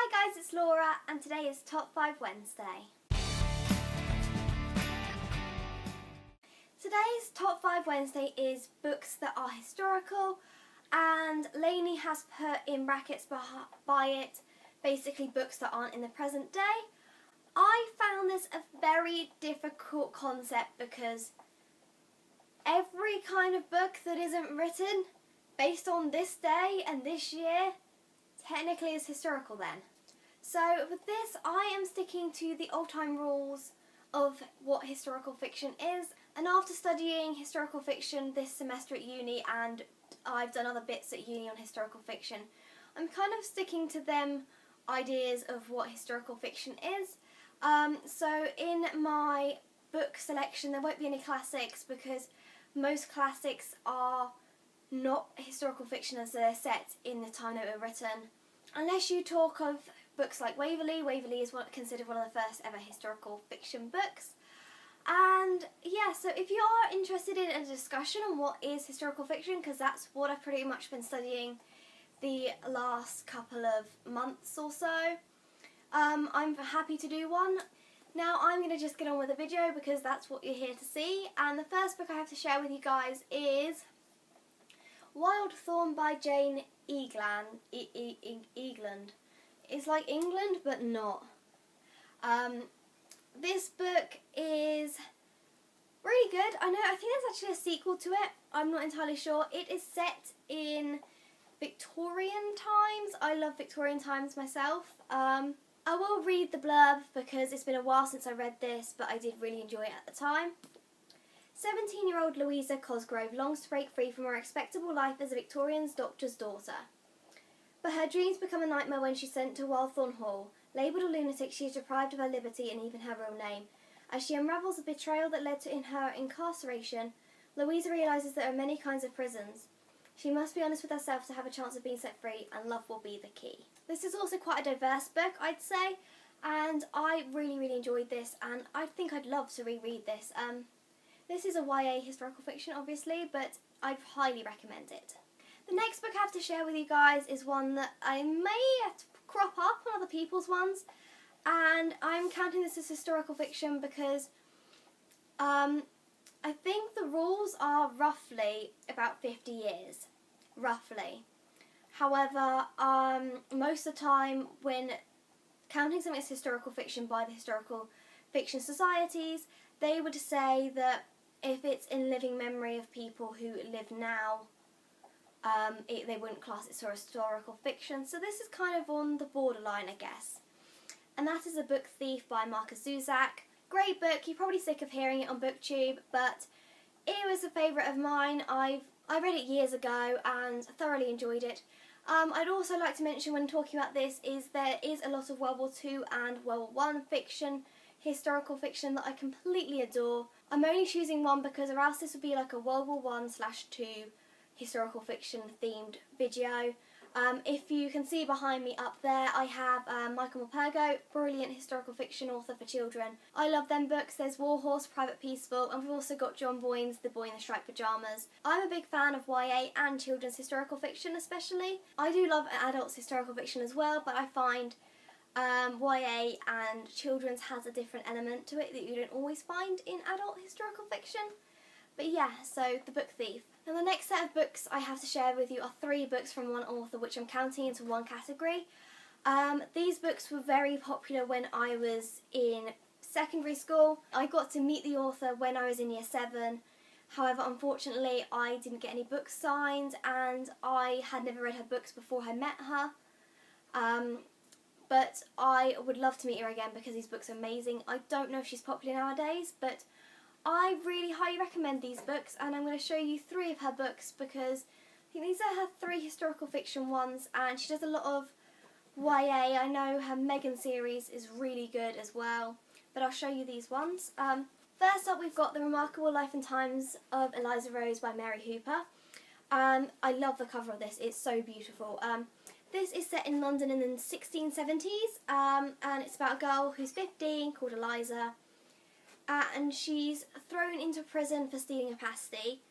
Hi guys, it's Laura and today is Top 5 Wednesday. Today's Top 5 Wednesday is books that are historical, and Lainey has put in brackets by it basically books that aren't in the present day. I found this a very difficult concept because every kind of book that isn't written based on this day and this year technically is historical then. So with this, I am sticking to the old-time rules of what historical fiction is, and after studying historical fiction this semester at uni, and I've done other bits at uni on historical fiction, I'm kind of sticking to them ideas of what historical fiction is. So in my book selection there won't be any classics because most classics are not historical fiction as they're set in the time they were written. Unless you talk of books like Waverley. Waverley is considered one of the first ever historical fiction books. And yeah, so if you are interested in a discussion on what is historical fiction, because that's what I've pretty much been studying the last couple of months or so, I'm happy to do one. Now I'm going to just get on with the video because that's what you're here to see. And the first book I have to share with you guys is Wild Thorn by Jane Eagland. It's like England but not. This book is really good. I think there's actually a sequel to it. I'm not entirely sure. It is set in Victorian times. I love Victorian times myself. I will read the blurb because it's been a while since I read this, but I did really enjoy it at the time. 17-year-old Louisa Cosgrove longs to break free from her respectable life as a Victorian doctor's daughter. But her dreams become a nightmare when she's sent to Wildthorn Hall. Labelled a lunatic, she is deprived of her liberty and even her real name. As she unravels the betrayal that led to her incarceration, Louisa realises there are many kinds of prisons. She must be honest with herself to have a chance of being set free, and love will be the key. This is also quite a diverse book, I'd say, and I really enjoyed this, and I think I'd love to reread this. This is a YA historical fiction, obviously, but I highly recommend it. The next book I have to share with you guys is one that I may have to crop up on other people's ones, and I'm counting this as historical fiction because I think the rules are roughly about 50 years, roughly. However, most of the time when counting something as historical fiction by the Historical Fiction Societies, they would say that if it's in living memory of people who live now, they wouldn't class it as historical fiction. So this is kind of on the borderline, I guess. And that is A Book Thief by Marcus Zusak. Great book. You're probably sick of hearing it on BookTube, but it was a favourite of mine. I read it years ago and thoroughly enjoyed it. I'd also like to mention when talking about this is there is a lot of World War II and World War I fiction, historical fiction that I completely adore. I'm only choosing one because or else this would be like a World War I/II historical fiction themed video. If you can see behind me up there, I have Michael Morpurgo, brilliant historical fiction author for children. I love them books. There's Warhorse, Private Peaceful, and we've also got John Boyne's The Boy in the Striped Pyjamas. I'm a big fan of YA and children's historical fiction especially. I do love adults historical fiction as well, but I find YA and children's has a different element to it that you don't always find in adult historical fiction. But yeah, so The Book Thief. Now the next set of books I have to share with you are 3 books from one author, which I'm counting into one category. These books were very popular when I was in secondary school. I got to meet the author when I was in year 7. However, unfortunately, I didn't get any books signed, and I had never read her books before I met her. But I would love to meet her again because these books are amazing. I don't know if she's popular nowadays, but I really highly recommend these books, and I'm going to show you 3 of her books because I think these are her 3 historical fiction ones, and she does a lot of YA. I know her Megan series is really good as well, but I'll show you these ones. First up, we've got The Remarkable Life and Times of Eliza Rose by Mary Hooper. I love the cover of this, it's so beautiful. This is set in London in the 1670s, and it's about a girl who's 15 called Eliza. And she's thrown into prison for stealing a pasty,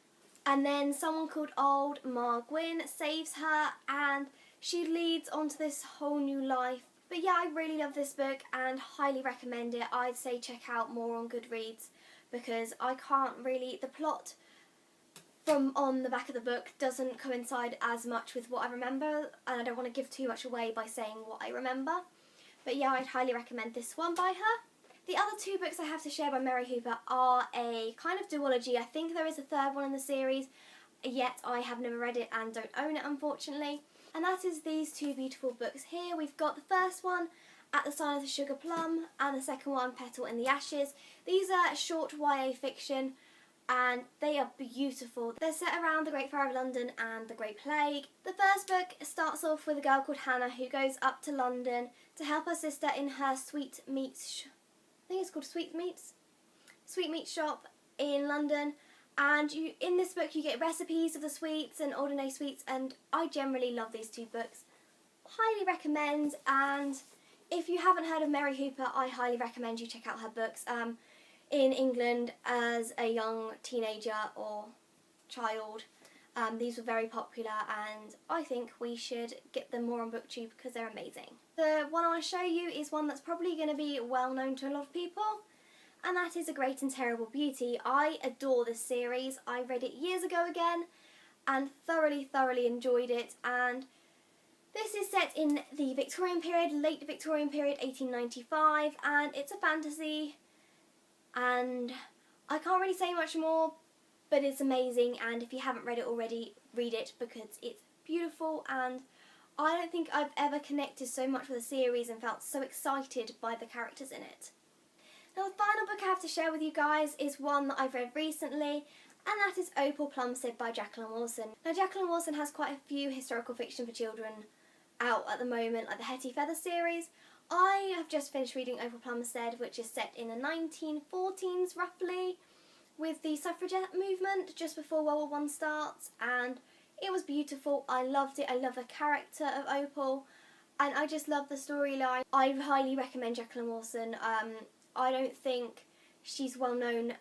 and then someone called Old Ma Gwyn saves her, and she leads onto this whole new life But yeah, I really love this book and highly recommend it. I'd say check out more on Goodreads because I can't really, the plot from on the back of the book doesn't coincide as much with what I remember, and I don't want to give too much away by saying what I remember. But yeah, I'd highly recommend this one by her. The other two books I have to share by Mary Hooper are a kind of duology. I think there is a third one in the series, yet I have never read it and don't own it, unfortunately. And that is these two beautiful books here. We've got the first one, At the Sign of the Sugar Plum, and the second one, Petal in the Ashes. These are short YA fiction and they are beautiful. They're set around the Great Fire of London and the Great Plague. The first book starts off with a girl called Hannah who goes up to London to help her sister in her sweetmeats shop in London. And in this book you get recipes of the sweets and ordinary sweets, and I generally love these two books. Highly recommend, and if you haven't heard of Mary Hooper, I highly recommend you check out her books. In England as a young teenager or child, these were very popular, and I think we should get them more on BookTube because they're amazing. The one I want to show you is one that's probably going to be well known to a lot of people, and that is A Great and Terrible Beauty. I adore this series. I read it years ago again and thoroughly enjoyed it, and this is set in the Victorian period, late Victorian period, 1895, and it's a fantasy, and I can't really say much more, but it's amazing, and if you haven't read it already, read it because it's beautiful, and I don't think I've ever connected so much with a series and felt so excited by the characters in it. Now the final book I have to share with you guys is one that I've read recently, and that is Opal Plumstead by Jacqueline Wilson. Now Jacqueline Wilson has quite a few historical fiction for children out at the moment, like the Hetty Feather series. I have just finished reading Opal Plumstead, which is set in the 1914s roughly, with the suffragette movement just before World War I starts, and it was beautiful. I loved it. I love the character of Opal, and I just love the storyline. I highly recommend Jacqueline Wilson. I don't think she's well known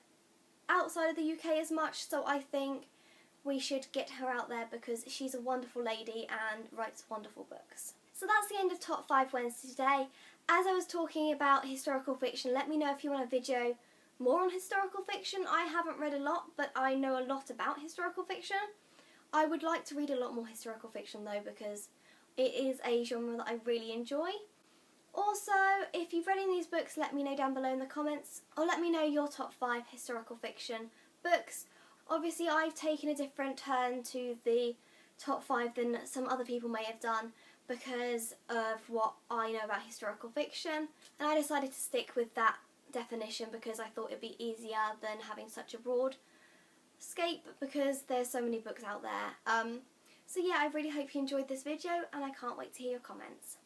outside of the UK as much, so I think we should get her out there because she's a wonderful lady and writes wonderful books. So that's the end of Top 5 Wednesday today. As I was talking about historical fiction, let me know if you want a video more on historical fiction. I haven't read a lot, but I know a lot about historical fiction. I would like to read a lot more historical fiction though, because it is a genre that I really enjoy. Also, if you've read any of these books, let me know down below in the comments, or let me know your top 5 historical fiction books. Obviously, I've taken a different turn to the top 5 than some other people may have done because of what I know about historical fiction, and I decided to stick with that definition because I thought it'd be easier than having such a broad scape because there's so many books out there. So yeah, I really hope you enjoyed this video, and I can't wait to hear your comments.